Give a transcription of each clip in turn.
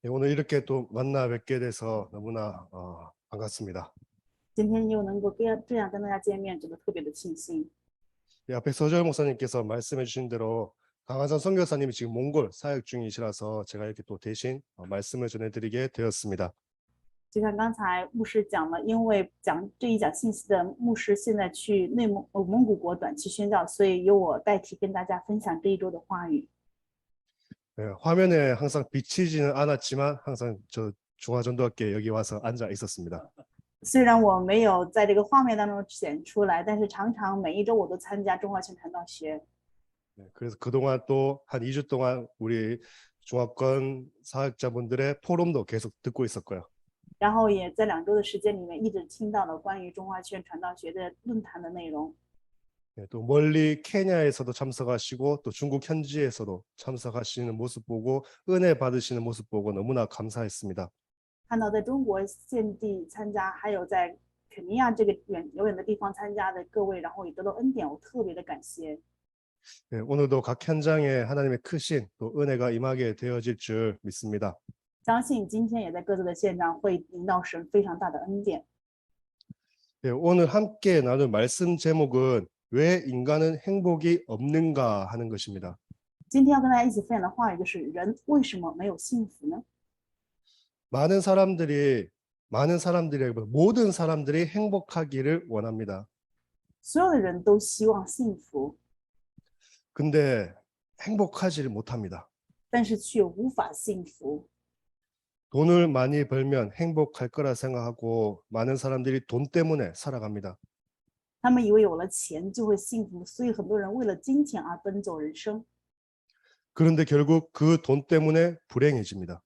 예, 오늘 이렇게 또 만나 뵙게 돼서 너무나 반갑습니다. 今天又能够这样跟大家见面，真的特别的庆幸。 예, 앞에 서절 목사님께서 말씀해 주신 대로 강한선 선교사님이 지금 몽골 사역 중이시라서 제가 이렇게 또 대신 말씀을 전해드리게 되었습니다. 就像刚才牧师讲了，因为这一讲信息的牧师现在去蒙古国短期宣教，所以由我代替跟大家分享这一周的话语。 예, 화면에 항상 비치지는 않았지만 항상 저 중화전도학교에 여기 와서 앉아 있었습니다. 虽然我没有在这个画面当中显出来，但是常常每一周我都参加中华宣传道学。 예, 그래서 그동안 또 한 2주 동안 우리 중화권 사역자분들의 포럼도 계속 듣고 있었고요. 然后也在2周的时间里面一直听到了关于中华宣传道学的论坛的内容。 네, 또 멀리 케냐에서도 참석하시고 또 중국 현지에서도 참석하시는 모습 보고 은혜 받으시는 모습 보고 너무나 감사했습니다. 看到在中国现地参加，还有在肯尼亚这个遥远的地方参加的各位，然后也得到恩典，我特别的感谢。 네, 오늘도 각 현장에 하나님의 크신 또 은혜가 임하게 되어질 줄 믿습니다. 相信今天也在各自的现场会领到神非常大的恩典。 네, 오늘 함께 나눌 말씀 제목은 왜 인간은 행복이 없는가 하는 것입니다. 今天要跟大家一起分享的话语就是人为什么没有幸福呢？ 모든 사람들이 행복하기를 원합니다. 所有的人都希望幸福， 근데 행복하지를 못합니다. 但是却无法幸福。 돈을 많이 벌면 행복할 거라 생각하고 많은 사람들이 돈 때문에 살아갑니다. 他们以为有了钱就会幸福，所以很多人为了金钱而奔走人生。 그런데 결국 그 돈 때문에 불행해집니다.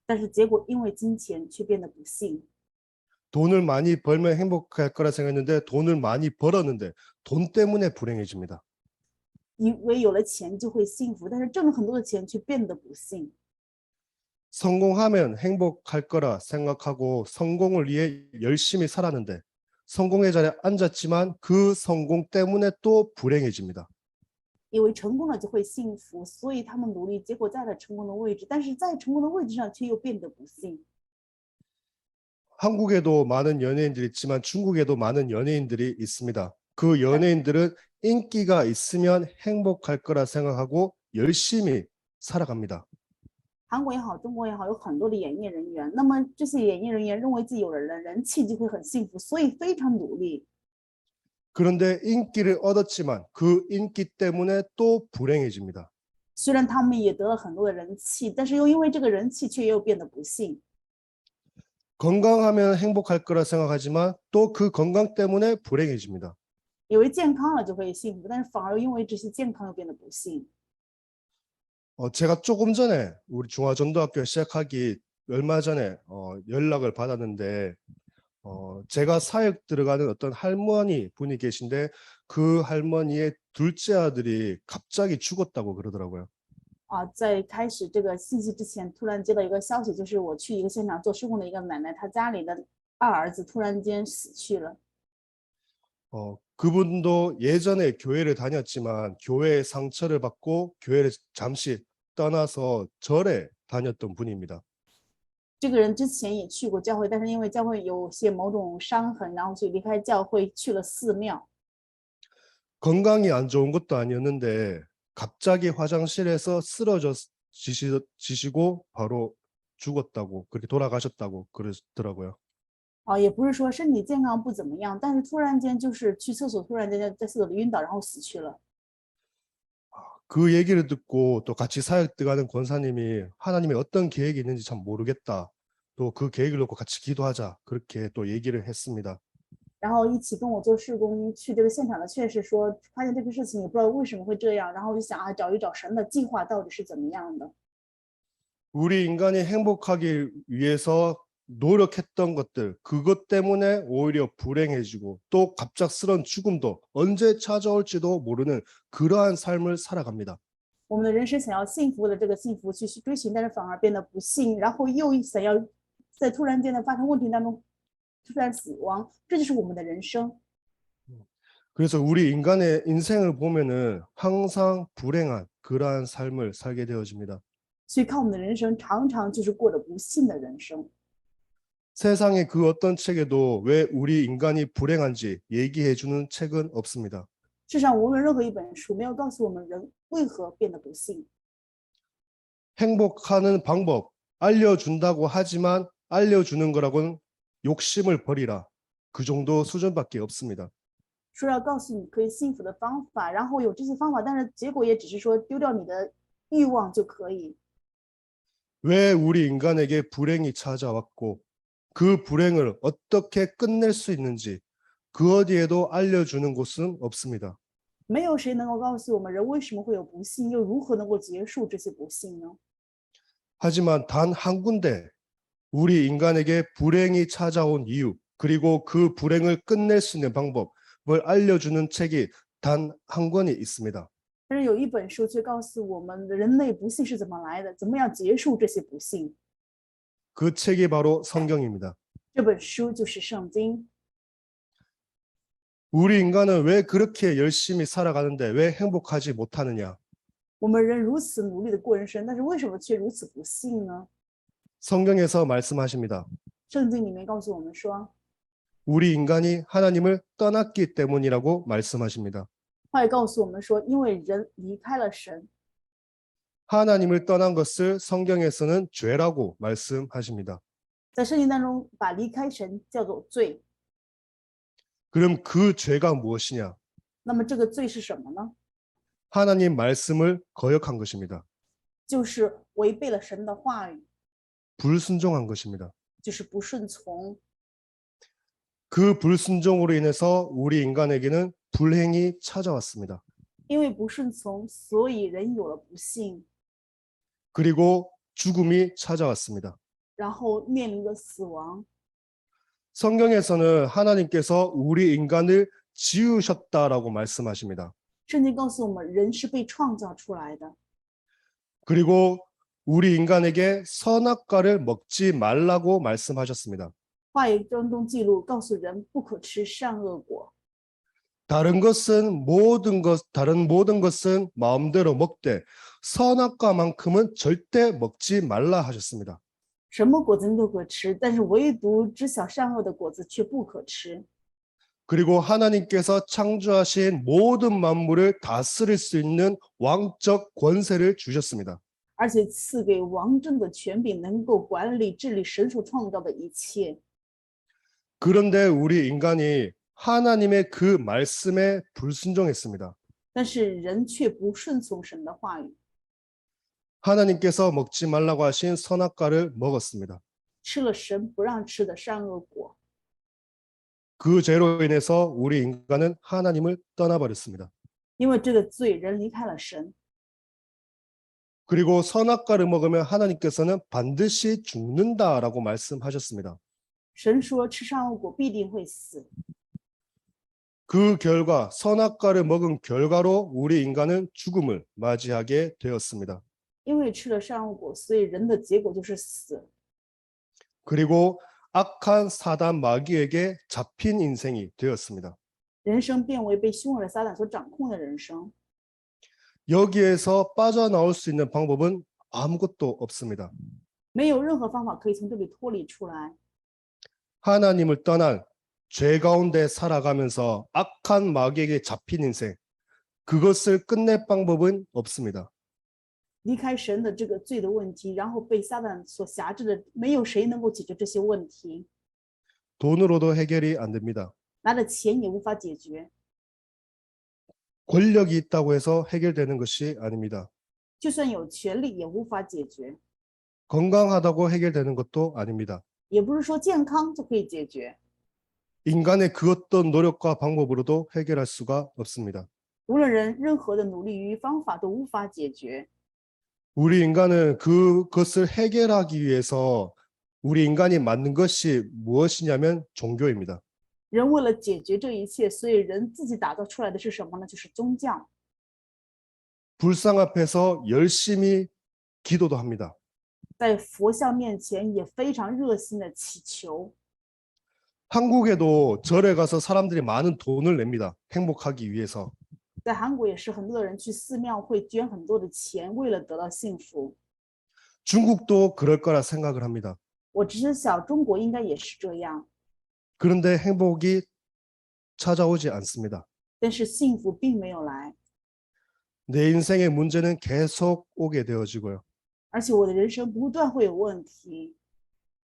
但是结果因为金钱却变得不幸。 돈을 많이 벌면 행복할 거라 생각했는데 돈을 많이 벌었는데 돈 때문에 불행해집니다. 以为有了钱就会幸福，但是挣了很多的钱却变得不幸。 성공하면 행복할 거라 생각하고 성공을 위해 열심히 살았는데 성공의 자리에 앉았지만 그 성공 때문에 또 불행해집니다. 以为成功了就会幸福，所以他们努力，结果在了成功的位置，但是在成功的位置上却又变得不幸。 한국에도 많은 연예인들이 있지만 중국에도 많은 연예인들이 있습니다. 그 연예인들은 인기가 있으면 행복할 거라 생각하고 열심히 살아갑니다. 韩国也好，中国也好，有很多的演艺人员。那么这些演艺人员认为自己有了人气就会很幸福，所以非常努力。 그런데 인기를 얻었지만 그 인기 때문에 또 불행해집니다. 虽然他们也得了很多的人气，但是又因为这个人气却又变得不幸。 건강하면 행복할 거라 생각하지만 또 그 건강 때문에 불행해집니다. 以为健康了就会幸福，但是反而因为这些健康又变得不幸。 제가 조금 전에 우리 중화전도학교 시작하기 얼마 전에 연락을 받았는데 제가 사역 들어가는 어떤 할머니 분이 계신데 그 할머니의 둘째 아들이 갑자기 죽었다고 그러더라고요. 在开始这个信息之前，突然接到一个消息，就是我去一个现场做施工的一个奶奶，她家里的二儿子突然间死去了。 그분도 예전에 교회를 다녔지만 교회의 상처를 받고 교회를 잠시 떠나서 절에 다녔던 분입니다. 这个人之前也去过教会，但是因为教会有些某种伤痕，然后所以离开教会去了寺庙。 건강이 안 좋은 것도 아니었는데 갑자기 화장실에서 쓰러지시고 바로 죽었다고 그렇게 돌아가셨다고 그러더라고요. 也不是说身体健康不怎么样，但是突然间就是去厕所，突然间在厕所里晕倒，然后死去了。 그 얘기를 듣고 또 같이 사역 들어가는 권사님이 하나님의 어떤 계획이 있는지 참 모르겠다. 또 그 계획을 놓고 같이 기도하자. 그렇게 또 얘기를 했습니다. 然后一起跟我做事工去这个现场的确是说，发现这个事情也不知道为什么会这样，然后就想找一找神的计划到底是怎么样的。 우리 인간이 행복하기 위해서 노력했던 것들, 그것 때문에 오히려 불행해지고 또 갑작스런 죽음도 언제 찾아올지도 모르는 그러한 삶을 살아갑니다. 我们的人生想要幸福的这个幸福去追寻，但是反而变得不幸，然后又想要在突然间的发生问题当中突然死亡，这就是我们的人生。 그래서 우리 인간의 인생을 보면은 항상 불행한 그러한 삶을 살게 되어집니다. 所以看我们的人生常常就是过着不幸的人生。 세상의 그 어떤 책에도 왜 우리 인간이 불행한지 얘기해 주는 책은 없습니다. 世上无论任何一本书没有告诉我们人为何变得不幸， 행복하는 방법 알려준다고 하지만 알려주는 거라고는 욕심을 버리라. 그 정도 수준밖에 없습니다. 说要告诉你可以幸福的方法，然后有这些方法，但是结果也只是说丢掉你的欲望就可以。 왜 우리 인간에게 불행이 찾아왔고 그 불행을 어떻게 끝낼 수 있는지 그 어디에도 알려주는 곳은 없습니다. 没有谁能够告诉我们人为什么会有不幸，又如何能够结束这些不幸呢？ 하지만 단 한 군데 우리 인간에게 불행이 찾아온 이유 그리고 그 불행을 끝낼 수 있는 방법을 알려주는 책이 단 한 권이 있습니다. 但是有一本书却告诉我们人类不幸是怎么来的，怎么样结束这些不幸。 그 책이 바로 성경입니다. 这本书就是圣经。 우리 인간은 왜 그렇게 열심히 살아가는데 왜 행복하지 못하느냐? 我们人如此努力的过人生，但是为什么却如此不幸呢？ 성경에서 말씀하십니다. 圣经里面告诉我们说， 우리 인간이 하나님을 떠났기 때문이라고 말씀하십니다. 话也告诉我们说，因为人离开了神， 하나님을 떠난 것을 성경에서는 죄라고 말씀하십니다. 在圣经当中把离开神叫做罪。 그럼 그 죄가 무엇이냐? 那么这个罪是什么呢？ 하나님 말씀을 거역한 것입니다. 就是违背了神的话语， 불순종한 것입니다. 就是不顺从。 그 불순종으로 인해서 우리 인간에게는 불행이 찾아왔습니다. 因为不顺从，所以人有了不幸， 그리고 죽음이 찾아왔습니다. 然后面临着死亡。 성경에서는 하나님께서 우리 인간을 지으셨다라고 말씀하십니다. 圣经告诉我们，人是被创造出来的， 그리고 우리 인간에게 선악과를 먹지 말라고 말씀하셨습니다. 话语当中记录告诉人不可吃善恶果。 다른 모든 것은 마음대로 먹되 선악과만큼은 절대 먹지 말라 하셨습니다. 什么果子你都可吃，但是唯独知晓善恶的果子却不可吃。 그리고 하나님께서 창조하신 모든 만물을 다스릴 수 있는 왕적 권세를 주셨습니다. 而且赐给王政的权柄，能够管理治理神所创造的一切。 그런데 우리 인간이 하나님의 그 말씀에 불순종했습니다. 但是人却不顺从神的话语， 하나님께서 먹지 말라고 하신 선악과를 먹었습니다. 吃了神不让吃的善恶果。 그 죄로 인해서 우리 인간은 하나님을 떠나버렸습니다. 因为这个罪，人离开了神。 그리고 선악과를 먹으면 하나님께서는 반드시 죽는다라고 말씀하셨습니다. 神说吃善恶果必定会死。 그 결과 선악과를 먹은 결과로 우리 인간은 죽음을 맞이하게 되었습니다. 因为吃了善恶果，所以人的结果就是死。 그리고 악한 사단 마귀에게 잡힌 인생이 되었습니다. 人生变为被凶恶的撒旦所掌控的人生。 여기에서 빠져나올 수 있는 방법은 아무것도 없습니다. 没有任何方法可以从这里脱离出来。 하나님을 떠난 죄 가운데 살아가면서 악한 마귀에게 잡힌 인생, 그것을 끝낼 방법은 없습니다. 离开神的这个罪的问题，然后被撒旦所辖制的，没有谁能够解决这些问题， 돈으로도 해결이 안 됩니다. 拿着钱也无法解决， 권력이 있다고 해서 해결되는 것이 아닙니다. 就算有权利也无法解决， 건강하다고 해결되는 것도 아닙니다. 也不是说健康就可以解决。 인간의 그 어떤 노력과 방법으로도 해결할 수가 없습니다. 无论人任何的努力与方法都无法解决。 우리 인간은 그것을 해결하기 위해서 우리 인간이 만든 것이 무엇이냐면 종교입니다. 人为了解决这一切，所以人自己打造出来的是什么呢？就是宗教。 불상 앞에서 열심히 기도도 합니다. 在佛像面前也非常热心的祈求。 한국에도 절에 가서 사람들이 많은 돈을 냅니다. 행복하기 위해서. 在韩国也是很多的人去寺庙会捐很多的钱，为了得到幸福。 중국도 그럴 거라 생각을 합니다. 我只是想中国应该也是这样， 그런데 행복이 찾아오지 않습니다. 但是幸福并没有来， 내 인생의 문제는 계속 오게 되어지고요. 而且我的人生不断会有问题，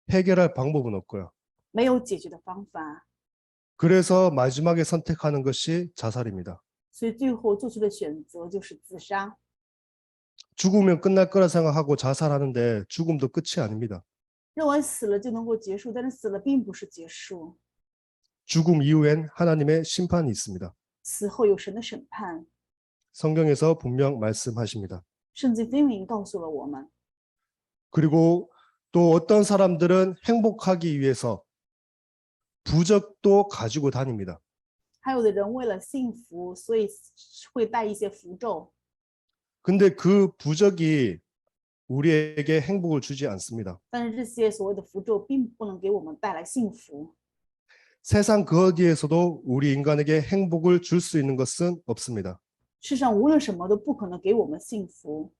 해결할 방법은 없고요. 没有解决的方法， 그래서 마지막에 선택하는 것이 자살입니다. 所以最后做出的选择就是自杀。 죽으면 끝날 거라 생각하고 자살하는데 죽음도 끝이 아닙니다. 认为死了就能够结束，但是死了并不是结束， 죽음 이후엔 하나님의 심판이 있습니다. 死后有神的审判。 성경에서 분명 말씀하십니다. 圣经分明告诉了我们， 그리고 또 어떤 사람들은 행복하기 위해서 부적도 가지고 다닙니다. 还有的人为了幸福，所以会带一些符咒， 근데 그 부적이 우리에게 행복을 주지 않습니다. 但是这些所谓的符咒并不能给我们带来幸福。 세상 그 어디에서도 우리 인간에게 행복을 줄 수 있는 것은 없습니다. 世上无论什么都不可能给我们幸福。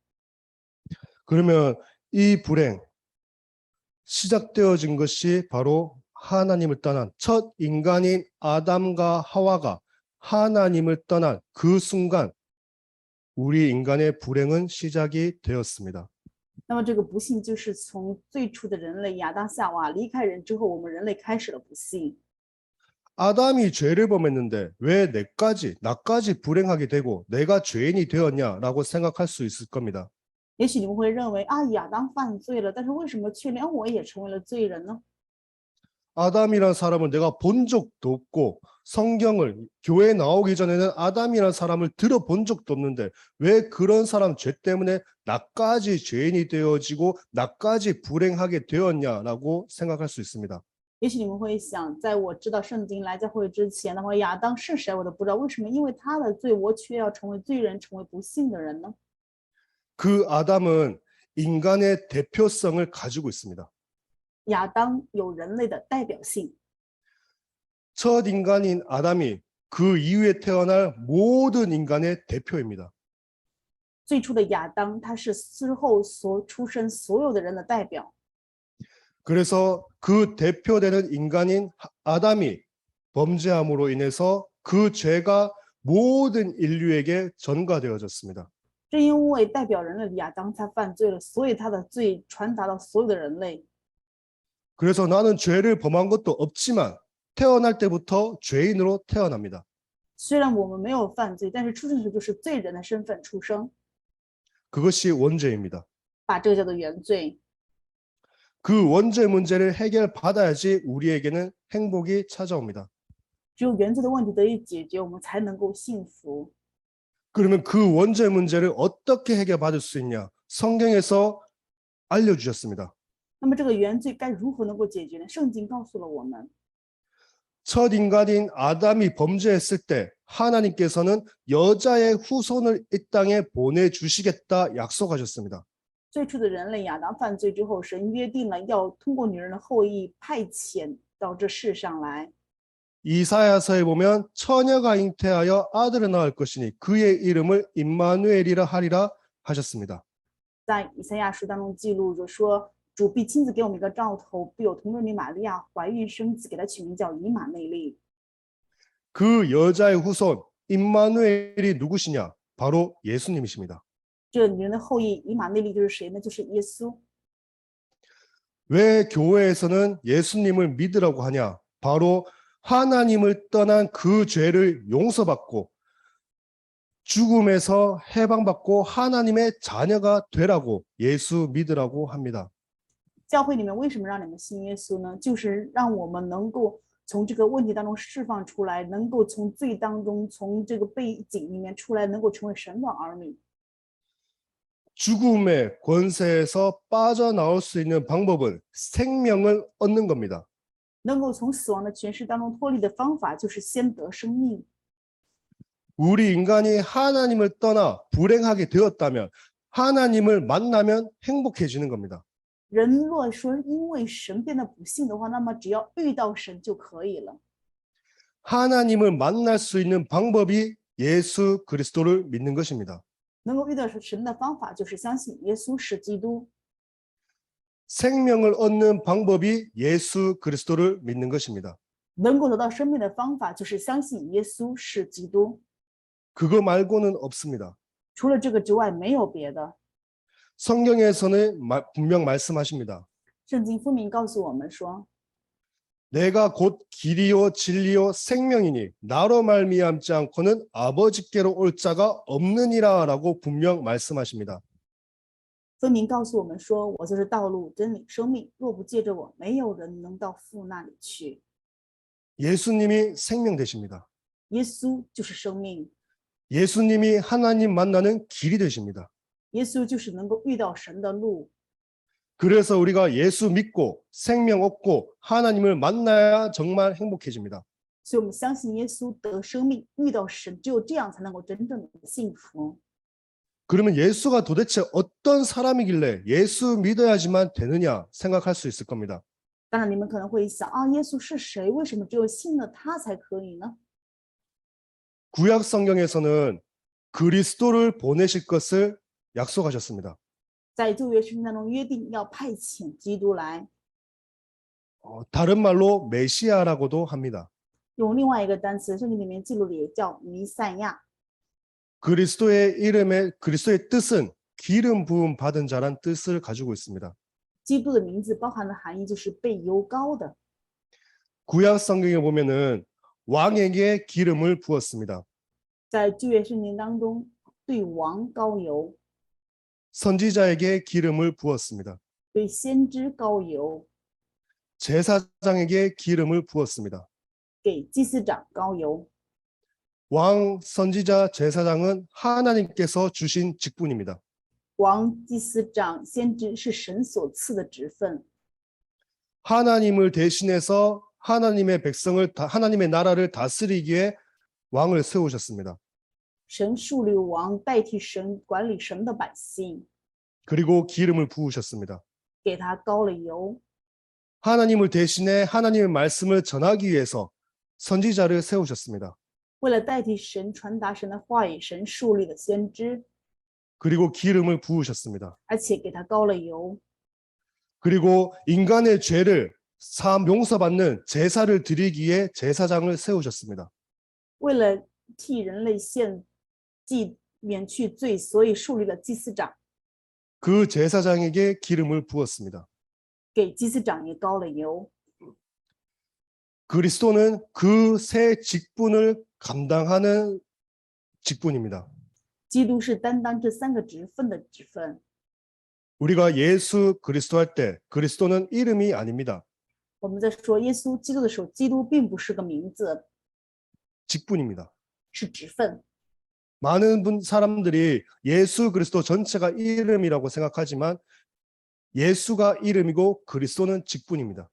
그러면 이 불행 시작되어진 것이 바로 하나님을 떠난 첫 인간인 아담과 하와가 하나님을 떠난 그 순간 우리 인간의 불행은 시작이 되었습니다. 那么这个不幸就是从最初的人类亚当夏娃离开人之后，我们人类开始了不幸。 아담이 죄를 범했는데 왜 나까지 불행하게 되고 내가 죄인이 되었냐라고 생각할 수 있을 겁니다. 也许你们会认为啊，亚当犯罪了，但是为什么却连我也成为了罪人呢？ 아담이란 사람을 내가 본 적도 없고 성경을 교회 나오기 전에는 아담이란 사람을 들어본 적도 없는데 왜 그런 사람 죄 때문에 나까지 죄인이 되어지고 나까지 불행하게 되었냐라고 생각할 수 있습니다. 也许你们会想，在我知道圣经来教会之前的话，亚当是谁我都不知道，为什么因为他的罪，我却要成为罪人，成为不幸的人呢？ 그 아담은 인간의 대표성을 가지고 있습니다. 亚当有人类的代表性， 첫 인간인 아담이 그 이후에 태어날 모든 인간의 대표입니다. 最初的亚当他是之后所出生所有的人的代表， 그래서 그 대표되는 인간인 아담이 범죄함으로 인해서 그 죄가 모든 인류에게 전가되어졌습니다. 正因为代表人类的亚当他犯罪了，所以他的罪传达到所有的人类。 그래서 나는 죄를 범한 것도 없지만 태어날 때부터 죄인으로 태어납니다. 虽然我们没有犯罪，但是出生时就是罪人的身份出生， 그것이 원죄입니다. 把这个叫做原罪。 그 원죄 문제를 해결받아야지 우리에게는 행복이 찾아옵니다. 只有原罪的问题得以解决，我们才能够幸福。 그러면 그 원죄 문제를 어떻게 해결받을 수 있냐? 성경에서 알려주셨습니다. 那么这个原罪该如何能够解决呢？圣经告诉了我们， 첫 인간인 아담이 범죄했을 때 하나님께서는 여자의 후손을 이 땅에 보내주시겠다 약속하셨습니다. 最初的人类亚当犯罪之后，神约定了要通过女人的后裔派遣到这世上来。 이사야서에 보면 처녀가 잉태하여 아들을 낳을 것이니 그의 이름을 임마누엘이라 하리라 하셨습니다. 在以赛亚书当中记录着说，主必亲自给我们一个兆头，必有童贞女玛利亚怀孕生子，给她取名叫以马内利。 그 여자의 후손 임마누엘이 누구시냐? 바로 예수님이십니다. 这女人的后裔以马内利就是谁呢？就是耶稣。 왜 교회에서는 예수님을 믿으라고 하냐? 바로 하나님을 떠난 그 죄를 용서받고 죽음에서 해방받고 하나님의 자녀가 되라고 예수 믿으라고 합니다. 教会里面为什么让你们信耶稣呢？就是让我们能够从这个问题当中释放出来，能够从罪当中，从这个背景里面出来，能够成为神的儿女。 죽음의 권세에서 빠져나올 수 있는 방법은 생명을 얻는 겁니다. 能够从死亡的权势当中脱离的方法，就是先得生命。 우리 인간이 하나님을 떠나 불행하게 되었다면 하나님을 만나면 행복해지는 겁니다. 人若说因为神变得不幸的话，那么只要遇到神就可以了。 하나님을 만날 수 있는 방법이 예수 그리스도를 믿는 것입니다. 能够遇到神的方法，就是相信耶稣是基督。 생명을 얻는 방법이 예수 그리스도를 믿는 것입니다. 能够得到生命的方法就是相信耶稣是基督， 그거 말고는 없습니다. 除了这个之外没有别的。 성경에서는 분명 말씀하십니다. 圣经分明告诉我们说， 내가 곧 길이요 진리요 생명이니 나로 말미암지 않고는 아버지께로 올 자가 없느니라라고 분명 말씀하십니다. 分明告诉我们说，我就是道路、真理、生命，若不借着我，没有人能到父那里去。 예수님이 생명 되십니다. 耶稣就是生命， 예수님이 하나님 만나는 길이 되십니다. 耶稣就是能够遇到神的路。 그래서 우리가 예수 믿고 생명 얻고 하나님을 만나야 정말 행복해집니다. 所以我们相信耶稣得生命，遇到神，只有这样才能够真正的幸福。 그러면 예수가 도대체 어떤 사람이길래 예수 믿어야지만 되느냐 생각할 수 있을 겁니다. 当然，你们可能会想啊，耶稣是谁？为什么只有信了他才可以呢？ 구약 성경에서는 그리스도를 보내실 것을 약속하셨습니다. 在旧约圣经当中约定要派遣基督来， 다른 말로 메시아라고도 합니다. 用另外一个单词，圣经里面记录的也叫弥赛亚。 그리스도의 이름에 그리스도의 뜻은 기름 부음 받은 자란 뜻을 가지고 있습니다. 基督的名字包含的含义就是被油膏的。 구약 성경에 보면은 왕에게 기름을 부었습니다. 在旧约圣经当中，对王膏油， 선지자에게 기름을 부었습니다. 对先知膏油， 제사장에게 기름을 부었습니다. 给祭司长膏油。 왕, 선지자, 제사장은 하나님께서 주신 직분입니다. 王、祭司长、先知是神所赐的职分， 하나님을 대신해서 하나님의 백성을 하나님의 나라를 다스리기에 왕을 세우셨습니다. 神树立王，代替神管理神的百姓， 그리고 기름을 부으셨습니다. 给他膏了油。 하나님을 대신해 하나님의 말씀을 전하기 위해서 선지자를 세우셨습니다. 为了代替神传达神的话语，神树立了先知， 그리고 기름을 부으셨습니다. 而且给他膏了油。 그리고 인간의 죄를 용서받는 제사를 드리기에 제사장을 세우셨습니다. 为了替人类献祭免去罪，所以树立了祭司长， 그 제사장에게 기름을 부었습니다. 给祭司长也膏了油。 그리스도는 그 세 직분을 감당하는 직분입니다. 基督是担当这三个职分的职分。 우리가 예수 그리스도 할 때 그리스도는 이름이 아닙니다. 我们在说耶稣基督的时候，基督并不是个名字， 직분입니다. 是职分。 많은 사람들이 예수 그리스도 전체가 이름이라고 생각하지만 예수가 이름이고 그리스도는 직분입니다.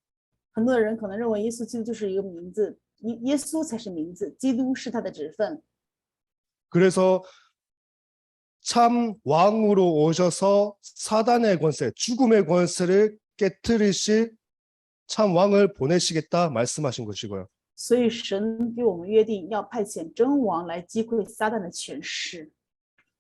很多人可能认为耶稣基督就是一个名字，耶稣才是名字，基督是他的职分。 그래서 참 왕으로 오셔서 사단의 권세, 죽음의 권세를 깨뜨리실 참 왕을 보내시겠다 말씀하신 것이고요. 所以神给我们约定要派遣真王来击溃撒旦的权势，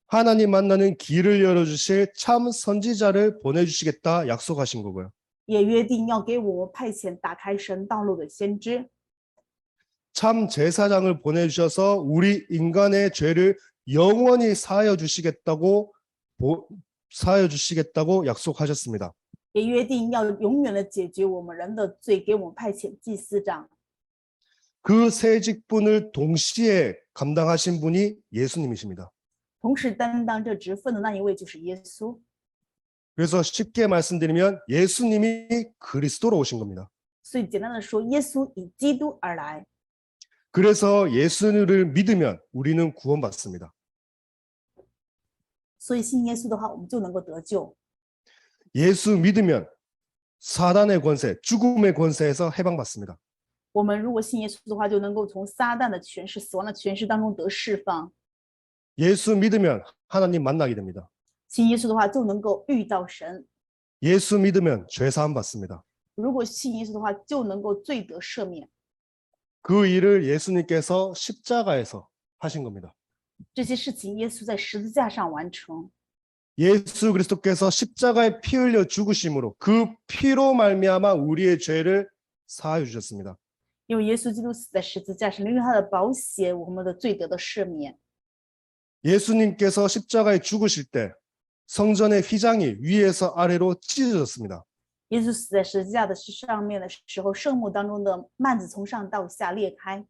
하나님 만나는 길을 열어주실 참 선지자를 보내주시겠다 약속하신 거고요. 也约定要给我们派遣打开神道路的先知， 참 제사장을 보내주셔서 우리 인간의 죄를 영원히 사하여 주시겠다고 약속하셨습니다. 也约定要永远的解决我们人的罪，给我们派遣祭司长。 그 세 직분을 동시에 감당하신 분이 예수님이십니다. 同时担当这职分的那一位就是耶稣。 그래서 쉽게 말씀드리면 예수님이 그리스도로 오신 겁니다. 所以简单的说，耶稣以基督而来。 그래서 예수를 믿으면 우리는 구원받습니다. 所以信耶稣的话，我们就能够得救。 예수 믿으면 사단의 권세, 죽음의 권세에서 해방받습니다. 我们如果信耶稣的话，就能够从撒旦的权势、死亡的权势当中得释放。 예수 믿으면 하나님 만나게 됩니다. 信耶稣的话，就能够遇到神。 예수 믿으면 죄 사함 받습니다. 如果信耶稣的话，就能够罪得赦免。 그 일을 예수님께서 십자가에서 하신 겁니다. 这些事情，耶稣在十字架上完成。 예수 그리스도께서 십자가에 피 흘려 죽으심으로 그 피로 말미암아 우리의 죄를 사하여 주셨습니다. 因为耶稣基督死在十字架上，因为他的宝血，我们的罪得到赦免。 예수님께서 십자가에 죽으실 때 성전의 휘장이 위에서 아래로 찢어졌습니다. 耶稣死在十字架的上面的时候，圣幕当中的幔子从上到下裂开。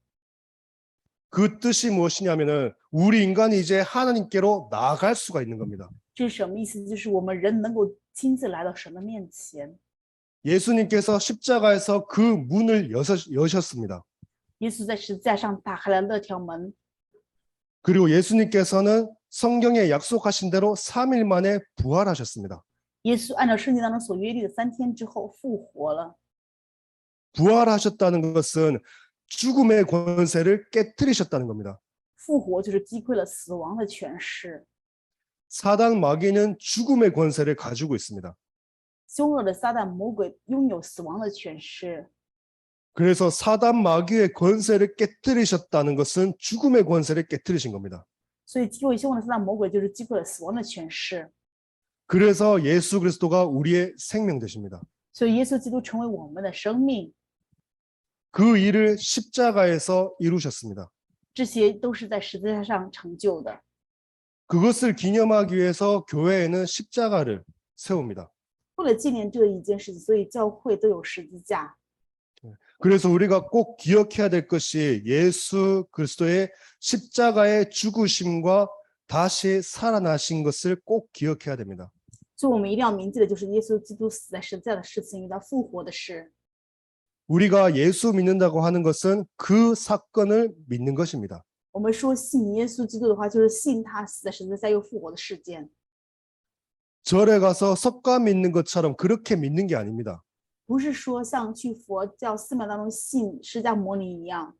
그 뜻이 무엇이냐면은 우리 인간이 이제 하나님께로 나아갈 수가 있는 겁니다. 这是什么意思？就是我们人能够亲自来到神的面前。 예수님께서 십자가에서 그 문을 여셨습니다. 耶稣在十字架上打开了那条门， 그리고 예수님께서는 성경에 약속하신 대로 3일 만에 부활하셨습니다. 耶稣按照圣经当中所约定的3天之后复活了。 부활하셨다는 것은 죽음의 권세를 깨뜨리셨다는 겁니다. 复活就是击溃了死亡的权势。 사단 마귀는 죽음의 권세를 가지고 있습니다. 凶恶的撒旦魔鬼拥有死亡的权势， 그래서 사단 마귀의 권세를 깨뜨리셨다는 것은 죽음의 권세를 깨뜨리신 겁니다. 所以击溃凶恶的撒旦魔鬼就是击溃了死亡的权势。 그래서 예수 그리스도가 우리의 생명 되십니다. 所以耶稣基督成为我们的生命， 그 일을 십자가에서 이루셨습니다. 这些都是在十字架上成就的。 그것을 기념하기 위해서 교회에는 십자가를 세웁니다. 为了纪念这一件事情，所以教会都有十字架。 그래서 우리가 꼭 기억해야 될 것이 예수 그리스도의 십자가의 죽으심과 다시 살아나신 것을 꼭 기억해야 됩니다. 所以我们一定要铭记的就是耶稣基督死在十字架的事情，与他复活的事。 우리가 예수 믿는다고 하는 것은 그 사건을 믿는 것입니다. 我们说信耶稣基督的话，就是信他死在十字架又复活的事件。 절에 가서 석가 믿는 것처럼 그렇게 믿는 게 아닙니다. 不是说像去佛教寺庙当中信释迦牟尼一样，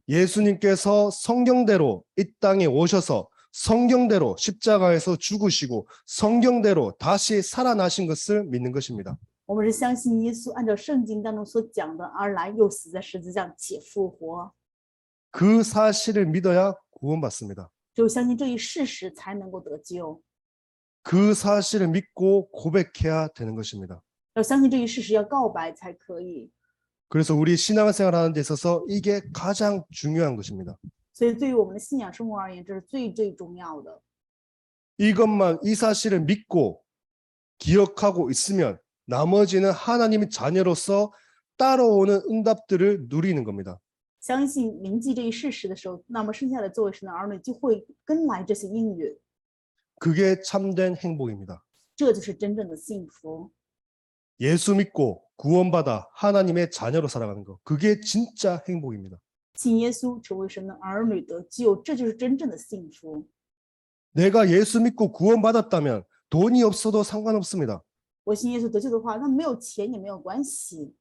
예수님께서 성경대로 이 땅에 오셔서 성경대로 십자가에서 죽으시고 성경대로 다시 살아나신 것을 믿는 것입니다. 我们是相信耶稣按照圣经当中所讲的而来，又死在十字架且复活。 그 사실을 믿어야 구원받습니다. 只有相信这一事实，才能够得救。 그 사실을 믿고 고백해야 되는 것입니다. 要相信这一事实，要告白才可以。 그래서 우리 신앙생활 하는 데 있어서 이게 가장 중요한 것입니다. 所以，对于我们的信仰生活而言，这是最重要的。 이것만 이 사실을 믿고 기억하고 있으면 나머지는 하나님의 자녀로서 따라오는 응답들을 누리는 겁니다. 相信铭记这一事实的时候，那么剩下的作为神的儿女就会跟来这些应允， 그게 참된 행복입니다. 这就是真正的幸福。 예수 믿고 구원받아 하나님의 자녀로 살아가는 것. 그게 진짜 행복입니다. 信耶稣成为神的儿女得救，这就是真正的幸福。 내가 예수 믿고 구원받았다면 돈이 없어도 상관없습니다. 我信耶稣得救的话，那没有钱也没有关系。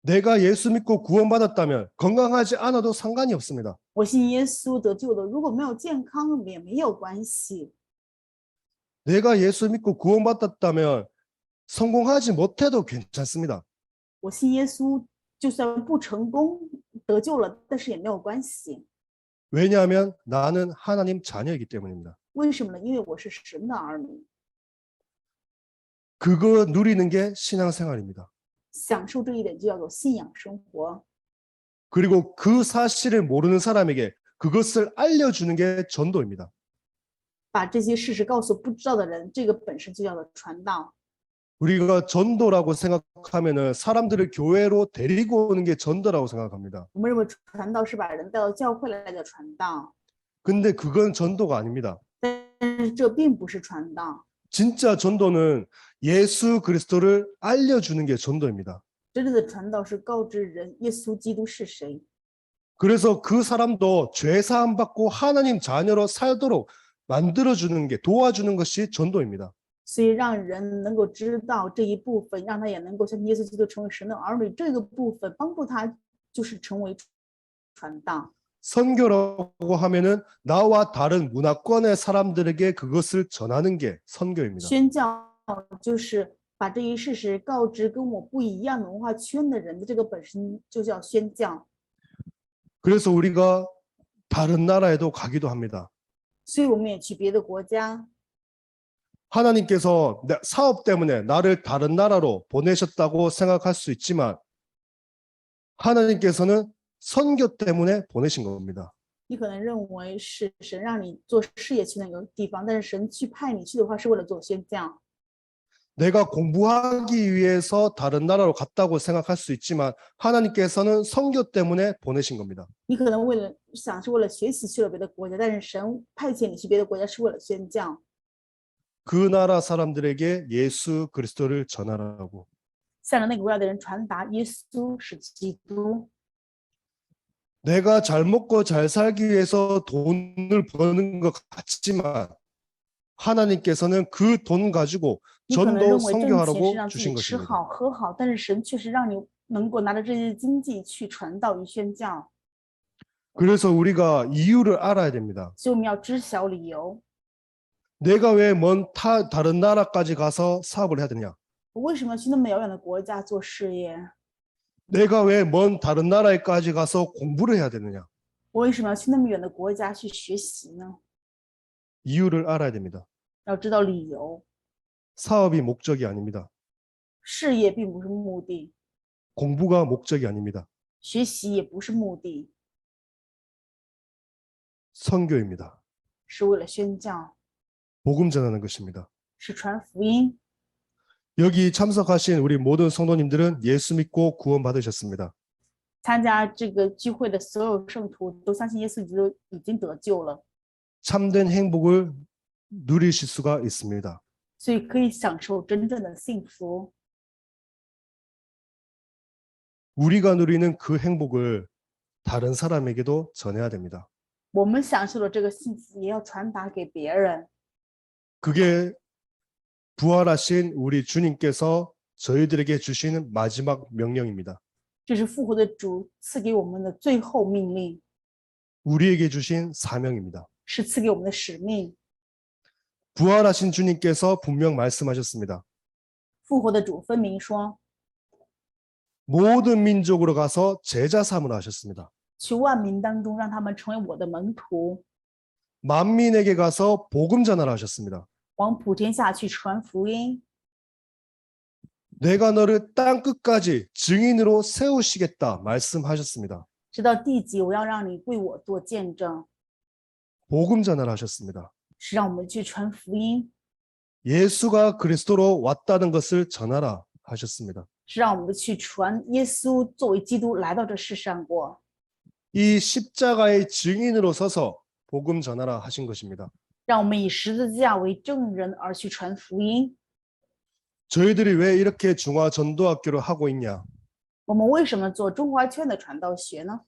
내가 예수 믿고 구원받았다면 건강하지 않아도 상관이 없습니다. 我信耶稣得救的，如果没有健康也没有关系。 내가 예수 믿고 구원받았다면 성공하지 못해도 괜찮습니다. 我信耶稣，就算不成功得救了，但是也没有关系。 왜냐하면 나는 하나님 자녀이기 때문입니다. 为什么呢？因为我是神的儿女， 그거 누리는 게 신앙생활입니다. 享受这一点就叫做信仰生活。 그리고 그 사실을 모르는 사람에게 그것을 알려주는 게 전도입니다. 把这些事实告诉不知道的人，这个本身就叫做传道。 우리가 전도라고 생각하면은 사람들을 교회로 데리고 오는 게 전도라고 생각합니다. 我们认为传道是把人带到教会来的传道， 근데 그건 전도가 아닙니다. 但是这并不是传道。 진짜 전도는 예수 그리스도를 알려주는 게 전도입니다. 真正的传道是告知人耶稣基督是谁， 그래서 그 사람도 죄 사함 받고 하나님 자녀로 살도록 만들어주는 게 도와주는 것이 전도입니다. 所以让人能够知道这一部分，让他也能够像耶稣基督成为神的儿女，这个部分帮助他就是成为传道。 선교라고 하면은 나와 다른 문화권의 사람들에게 그것을 전하는 게 선교입니다. 宣教就是把这一事实告知跟我不一样的文化圈的人的，这个本身就叫宣教。 그래서 우리가 다른 나라에도 가기도 합니다. 所以我们也去别的国家， 하나님께서 사업 때문에 나를 다른 나라로 보내셨다고 생각할 수 있지만 하나님께서는 선교 때문에 보내신 겁니다. 你可能认为是神让你做事业去那个地方，但是神去派你去的话，是为了做宣教。 내가 공부하기 위해서 다른 나라로 갔다고 생각할 수 있지만 하나님께서는 선교 때문에 보내신 겁니다. 你可能想是为了学习去了别的国家，但是神派遣你去别的国家是为了宣教， 그 나라 사람들에게 예수 그리스도를 전하라고. 向着那个国家的人传达耶稣是基督。 내가 잘 먹고 잘 살기 위해서 돈을 버는 것 같지만 하나님께서는 그 돈 가지고 你可能 전도 认为挣钱是 선교하라고 让自己 주신 吃 것입니다. 好喝好，但是神却是让你能够拿着这些经济去传道与宣教， 그래서 우리가 이유를 알아야 됩니다. 所以我们要知晓理由。 내가 왜 다른 나라까지 가서 사업을 해야 되냐? 我为什么要去那么遥远的国家做事业？ 내가 왜 다른 나라에까지 가서 공부를 해야 되느냐? 我为什么要去那么远的国家去学习呢？ 이유를 알아야 됩니다. 要知道理由。 사업이 목적이 아닙니다. 事业并不是目的， 공부가 목적이 아닙니다. 学习也不是目的， 선교입니다. 是为了宣教， 복음 전하는 것입니다. 是传福音。 여기 참석하신 우리 모든 성도님들은 예수 믿고 구원받으셨습니다. 参加这个聚会的所有圣徒都相信耶稣基督已经得救了， 참된 행복을 누리실 수가 있습니다. 所以可以享受真正的幸福。 우리가 누리는 그 행복을 다른 사람에게도 전해야 됩니다. 我们享受的这个幸福也要传达给别人。 그게 부활하신 우리 주님께서 저희들에게 주시는 마지막 명령입니다. 这是复活的主赐给我们的最后命令， 우리에게 주신 사명입니다. 是赐给我们的使命。 부활하신 주님께서 분명 말씀하셨습니다. 复活的主分明说， 모든 민족으로 가서 제자 삼으라 하셨습니다. 去万民当中让他们成为我的门徒， 만민에게 가서 복음 전하라 하셨습니다. 往普天下去传福音。 내가 너를 땅 끝까지 증인으로 세우시겠다 말씀하셨습니다. 直到地极，我要让你为我做见证， 복음 전하라 하셨습니다. 是让我们去传福音， 예수가 그리스도로 왔다는 것을 전하라 하셨습니다. 是让我们去传耶稣作为基督来到这世上过， 이 십자가의 증인으로 서서 복음 전하라 하신 것입니다. 让我们以十字架为证人而去传福音。 저희들이 왜 이렇게 중화 전도학교를 하고 있냐? 我们为什么做中华圈的传道学呢？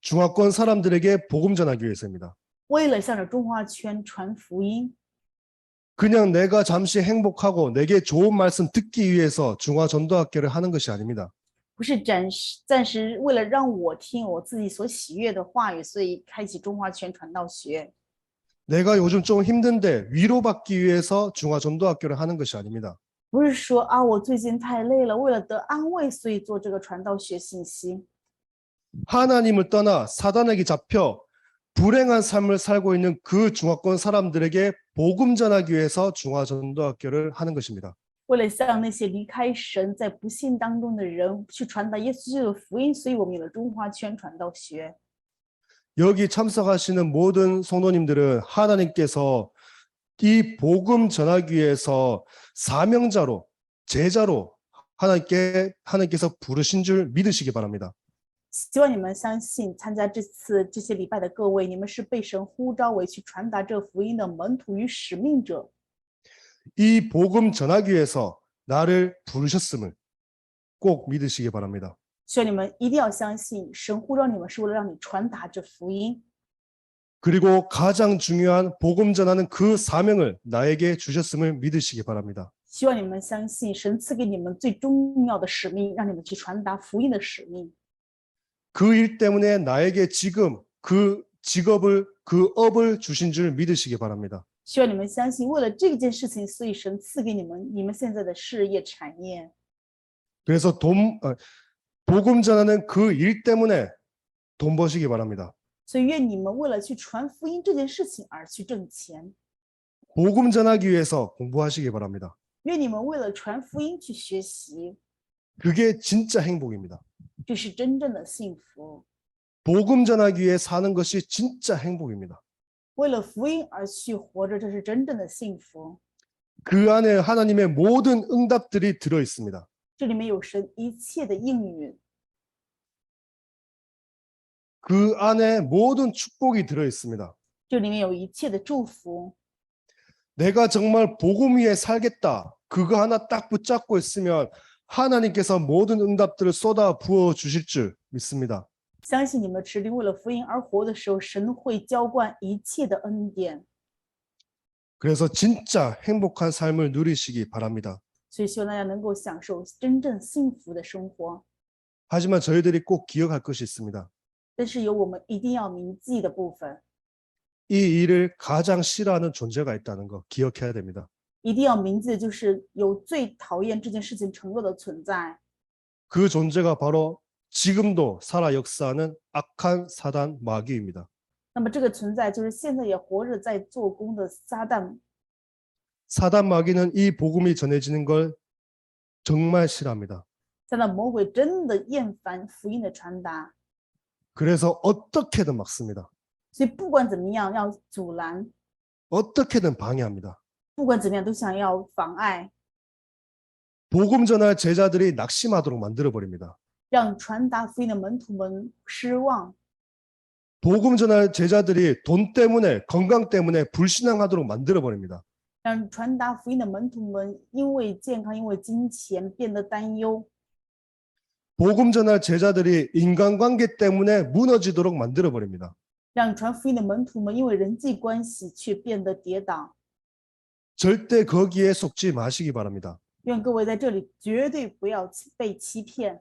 중화권 사람들에게 복음 전하기 위해서입니다. 为了向着中华圈传福音， 그냥 내가 잠시 행복하고 내게 좋은 말씀 듣기 위해서 중화 전도학교를 하는 것이 아닙니다. 不是暂时为了让我听我自己所喜悦的话语，所以开启中华圈传道学。 내가 요즘 좀 힘든데 위로받기 위해서 중화 전도학교를 하는 것이 아닙니다. 不是说啊，我最近太累了，为了得安慰，所以做这个传道学信息。 하나님을 떠나 사단에게 잡혀 불행한 삶을 살고 있는 그 중화권 사람들에게 복음 전하기 위해서 중화 전도학교를 하는 것입니다. 为了向那些离开神在不幸当中的人去传达耶稣基督的福音，所以我们有了中华圈传道学。 여기 참석하시는 모든 성도님들은 하나님께서 이 복음 전하기 위해서 사명자로 제자로 하나님께서 부르신 줄 믿으시기 바랍니다. 希望你们相信，参加这些礼拜的各位，你们是被神呼召为去传达这福音的门徒与使命者。 이 복음 전하기 위해서 나를 부르셨음을 꼭 믿으시기 바랍니다. 希望你们一定要相信，神呼召你们是为了让你传达这福音。 그리고 가장 중요한 복음 전하는 그 사명을 나에게 주셨음을 믿으시기 바랍니다. 希望你们相信，神赐给你们最重要的使命，让你们去传达福音的使命。 그 일 때문에 나에게 지금 그 직업을 그 업을 주신 줄 믿으시기 바랍니다. 希望你们相信，为了这件事情，所以神赐给你们现在的事业产业。 그래서 복음 전하는 그 일 때문에 돈 버시기 바랍니다. 所以愿你们为了去传福音这件事情而去挣钱。 복음 전하기 위해서 공부하시기 바랍니다. 愿你们为了传福音去学习， 그게 진짜 행복입니다. 这是真正的幸福。 복음 전하기 위해 사는 것이 진짜 행복입니다. 为了福音而去活着，这是真正的幸福。 그 안에 하나님의 모든 응답들이 들어 있습니다. 这里面有神一切的应允， 그 안에 모든 축복이 들어 있습니다. 这里面有一切的祝福。 내가 정말 복음 위에 살겠다. 그거 하나 딱 붙잡고 있으면 하나님께서 모든 응답들을 쏟아 부어 주실 줄 믿습니다. 相信你们持定为了福音而活的时候，神会浇灌一切的恩典。 그래서 진짜 행복한 삶을 누리시기 바랍니다. 所以希望大家能够享受真正幸福的生活。 하지만 저희들이 꼭 기억할 것이 있습니다. 但是有我们一定要铭记的部分， 이 일을 가장 싫어하는 존재가 있다는 거 기억해야 됩니다. 一定要铭记的就是有最讨厌这件事情承诺的存在。 그 존재가 바로 지금도 살아 역사하는 악한 사단 마귀입니다. 那么这个存在就是现在也活着在做工的撒旦。 사단 마귀는 이 복음이 전해지는 걸 정말 싫어합니다. 撒旦魔鬼真的厌烦福音的传达， 그래서 어떻게든 막습니다. 所以不管怎么样要阻拦， 어떻게든 방해합니다. 不管怎么样都想要妨碍， 복음 전할 제자들이 낙심하도록 만들어 버립니다. 让传达福音的门徒们失望， 복음 전할 제자들이 돈 때문에 건강 때문에 불신앙하도록 만들어 버립니다. 让传达福音的门徒们因为健康、因为金钱变得担忧， 복음 전할 제자들이 인간관계 때문에 무너지도록 만들어 버립니다. 让传福音的门徒们因为人际关系却变得跌倒。 절대 거기에 속지 마시기 바랍니다. 愿各位在这里绝对不要被欺骗。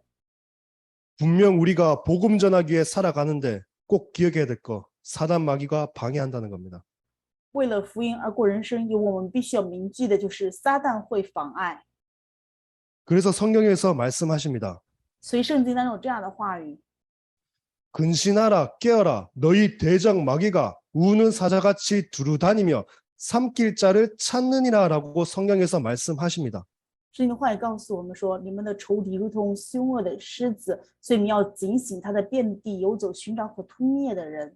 분명 우리가 복음 전하기 위해 살아가는데 꼭 기억해야 될 거 사단 마귀가 방해한다는 겁니다. 为了福音而过人生，有我们必须要铭记的就是撒旦会妨碍。 그래서 성경에서 말씀하십니다. 所以圣经当中有这样的话语： 근신하라 깨어라 너희 대적 마귀가 우는 사자같이 두루다니며 삼킬 자를 찾느니라 라고 성경에서 말씀하십니다. 圣经的话语告诉我们说，你们的仇敌如同凶恶的狮子，所以你们要警醒，他在遍地游走，寻找可吞灭的人。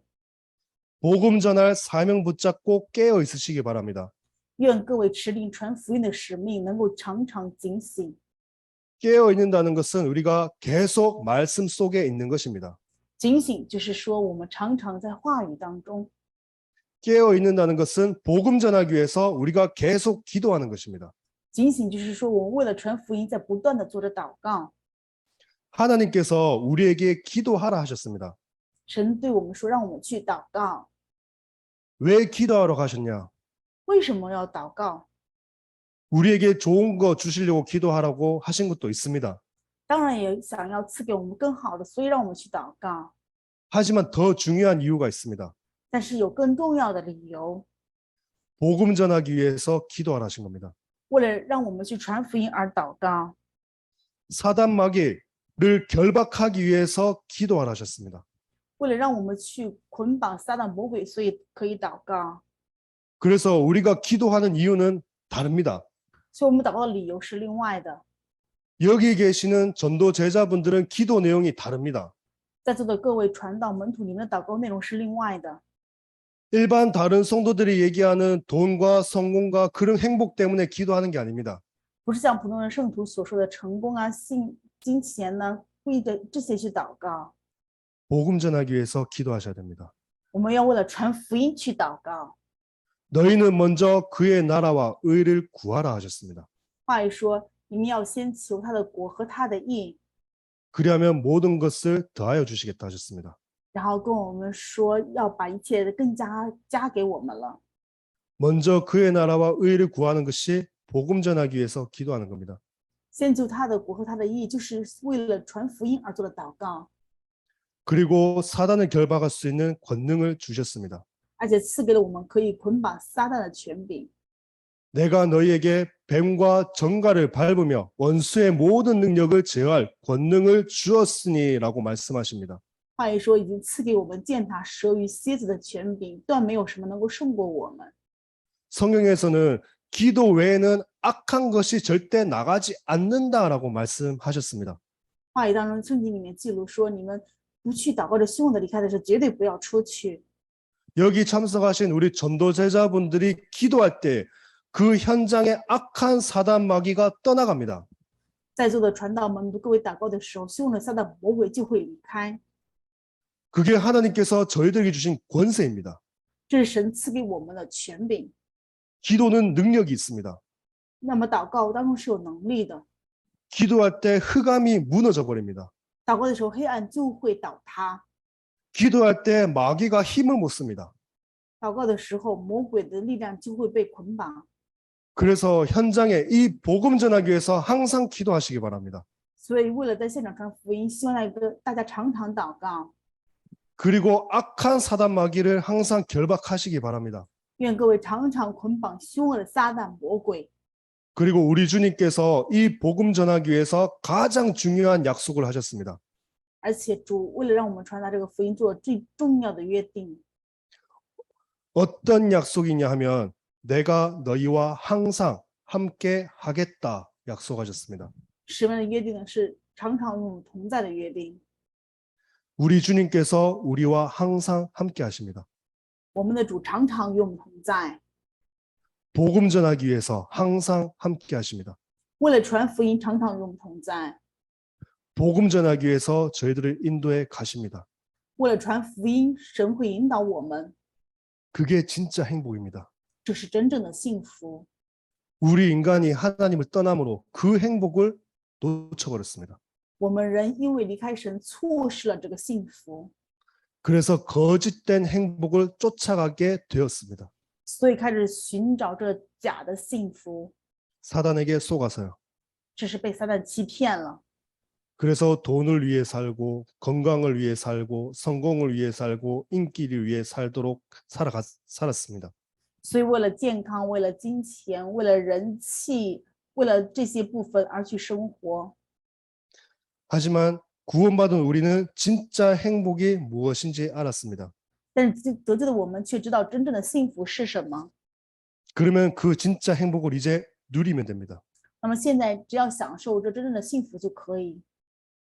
복음 전할 사명 붙잡고 깨어 있으시기 바랍니다. 愿各位持定传福音的使命，能够常常警醒。 깨어 있는다는 것은 우리가 계속 말씀 속에 있는 것입니다. 警醒就是说，我们常常在话语当中。 깨어 있는다는 것은 복음 전하기 위해서 우리가 계속 기도하는 것입니다. 警醒就是说，我们为了传福音，在不断的做着祷告。 하나님께서 우리에게 기도하라 하셨습니다. 神对我们说，让我们去祷告。 왜 기도하러 가셨냐? 为什么要祷告？ 우리에게 좋은 거 주시려고 기도하라고 하신 것도 있습니다. 当然也想要赐给我们更好的，所以让我们去祷告。 하지만 더 중요한 이유가 있습니다. 但是有更重要的理由， 복음 전하기 위해서 기도하라 하신 겁니다. 为了让我们去传福音而祷告。 사단 마귀를 결박하기 위해서 기도하라 하셨습니다. 为了让我们去捆绑撒旦魔鬼，所以可以祷告。 그래서 우리가 기도하는 이유는 다릅니다. 所以我们祷告的理由是另外的。 여기 계시는 전도 제자분들은 기도 내용이 다릅니다. 在座的各位传道门徒，你们的祷告内容是另外的。 일반 다른 성도들이 얘기하는 돈과 성공과 그런 행복 때문에 기도하는 게 아닙니다. 不是像普通人圣徒所说的成功啊、金钱呢，为着这些去祷告。 복음 전하기 위해서 기도하셔야 됩니다. 我们要为了传福音去祷告。 너희는 먼저 그의 나라와 의를 구하라 하셨습니다. 话语说，你们要先求他的国和他的义， 그리하면 모든 것을 더하여 주시겠다 하셨습니다. 然后跟我们说要把一切更加给我们了。 먼저 그의 나라와 의를 구하는 것이 복음 전하기 위해서 기도하는 겁니다. 先求他的国和他的义，就是为了传福音而做的祷告， 그리고 사단을 결박할 수 있는 권능을 주셨습니다. 而且赐给了我们可以捆绑撒旦的权柄。 내가 너희에게 뱀과 정갈을 밟으며 원수의 모든 능력을 제어할 권능을 주었으니라고 말씀하십니다. 话语说，已经赐给我们践踏蛇与蝎子的权柄，断没有什么能够胜过我们。 성경에서는 기도 외에는 악한 것이 절대 나가지 않는다라고 말씀하셨습니다. 话语当中，圣经里面记录说，你们不去祷告着凶恶的离开的时候，绝对不要出去。 여기 참석하신 우리 전도 제자분들이 기도할 때 그 현장에 악한 사단 마귀가 떠나갑니다. 在座的传道们，各位祷告的时候，凶恶的撒旦魔鬼就会离开。 그게 하나님께서 저희들에게 주신 권세입니다. 这是神赐给我们的权柄。 기도는 능력이 있습니다. 那么祷告当中是有能力的， 기도할 때 흑암이 무너져 버립니다. 祷告的时候黑暗就会倒塌， 기도할 때 마귀가 힘을 못 씁니다. 祷告的时候魔鬼的力量就会被捆绑。 그래서 현장에 이 복음 전하기 위해서 항상 기도하시기 바랍니다. 所以为了在现场传福音，希望大家常常祷告， 그리고 악한 사단 마귀를 항상 결박하시기 바랍니다. 愿各位常常捆绑凶恶的撒旦魔鬼。 그리고 우리 주님께서 이 복음 전하기 위해서 가장 중요한 약속을 하셨습니다. 而且主为了让我们传达这个福音，做了最重要的约定。 어떤 약속이냐 하면 내가 너희와 항상 함께 하겠다 약속하셨습니다. 十分的约定呢是常常与我们同在的约定。 우리 주님께서 우리와 항상 함께 하십니다. 我们的主常常与我们同在， 복음 전하기 위해서 항상 함께 하십니다. 为了传福音，常常与我们同在， 복음 전하기 위해서 저희들을 인도해 가십니다. 为了传福音，神会引导我们， 그게 진짜 행복입니다. 这是真正的幸福。 우리 인간이 하나님을 떠남으로 그 행복을 놓쳐버렸습니다. 我们人因为离开神，错失了这个幸福， 그래서 거짓된 행복을 쫓아가게 되었습니다. 所以开始寻找这假的幸福， 사단에게 속아서요. 这是被撒旦欺骗了。 그래서 돈을 위해 살고 건강을 위해 살고 성공을 위해 살고 인기를 위해 살도록 살았습니다. 所以为了健康，为了金钱，为了人气，为了这些部分而去生活。 하지만 구원받은 우리는 진짜 행복이 무엇인지 알았습니다. 但是得救的我们却知道真正的幸福是什么。 그러면 그 진짜 행복을 이제 누리면 됩니다. 那么现在只要享受这真正的幸福就可以，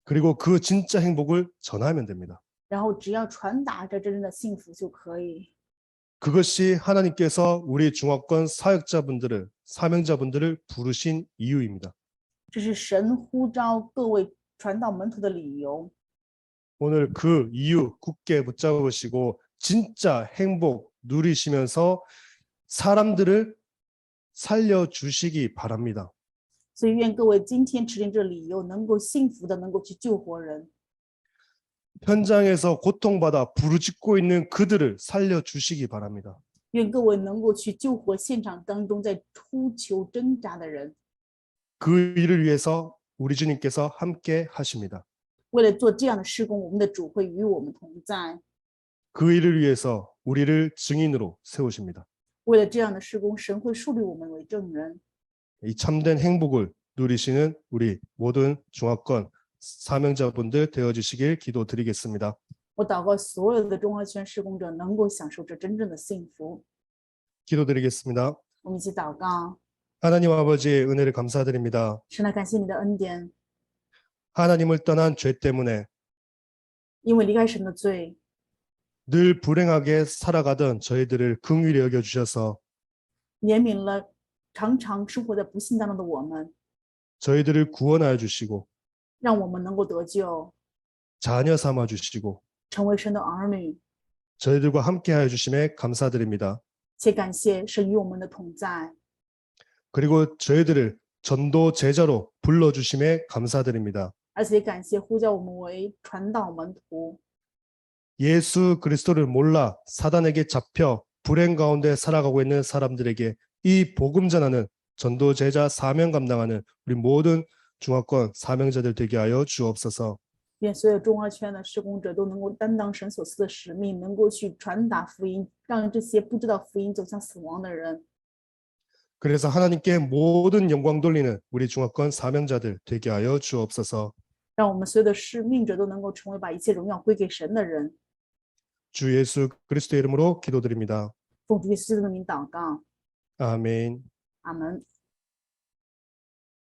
그리고 그 진짜 행복을 전하면 됩니다. 然后只要传达这真正的幸福就可以。 그것이 하나님께서 우리 중화권 사역자분들을 사명자분들을 부르신 이유입니다. 这是神呼召各位传道门徒的理由。 오늘 그 이유 굳게 붙잡으시고 진짜 행복 누리시면서 사람들을 살려주시기 바랍니다. 所以愿各位今天持定这理由，能够幸福的能够去救活人， 현장에서 고통받아 부르짖고 있는 그들을 살려주시기 바랍니다. 愿各位能够去救活现场当中在呼求挣扎的人。 그 일을 위해서 우리 주님께서 함께 하십니다. 为了做这样的施工，我们的主会与我们同在。 그 일을 위해서 우리를 증인으로 세우십니다. 为了这样的施工，神会树立我们为证人。 이 참된 행복을 누리시는 우리 모든 중화권 사명자분들 되어주시길 기도드리겠습니다. 我祷告所有的中华圈施工者能够享受这真正的幸福。 기도드리겠습니다. 我们一起祷告， 하나님 아버지의 은혜를 감사드립니다. 神来感谢你的恩典， 하나님을 떠난 죄 때문에 因为离开神的罪， 늘 불행하게 살아가던 저희들을 긍휼히 여겨주셔서 怜悯了常常生活在不幸当中的我们， 저희들을 구원하여 주시고 让我们能够得救， 자녀 삼아 주시고 成为神的儿女。 저희들과 함께하여 주심에 감사드립니다. 且感谢神与我们的同在， 그리고 저희들을 전도 제자로 불러주심에 감사드립니다. 而且感谢呼叫我们为传道门徒。 예수 그리스도를 몰라 사단에게 잡혀 불행 가운데 살아가고 있는 사람들에게 이 복음 전하는 전도 제자 사명 감당하는 우리 모든 중화권 사명자들 되게 하여 주옵소서. 愿所有中华圈的施工者都能够担当神所赐的使命，能够去传达福音，让这些不知道福音走向死亡的人。 그래서 하나님께 모든 영광 돌리는 우리 중화권 사명자들 되게 하여 주옵소서. 让我们所有的使命者都能够成为把一切荣耀归给神的人。 주 예수 그리스도의 이름으로 기도드립니다. 奉主耶稣基督的名祷告， 아멘. 阿门。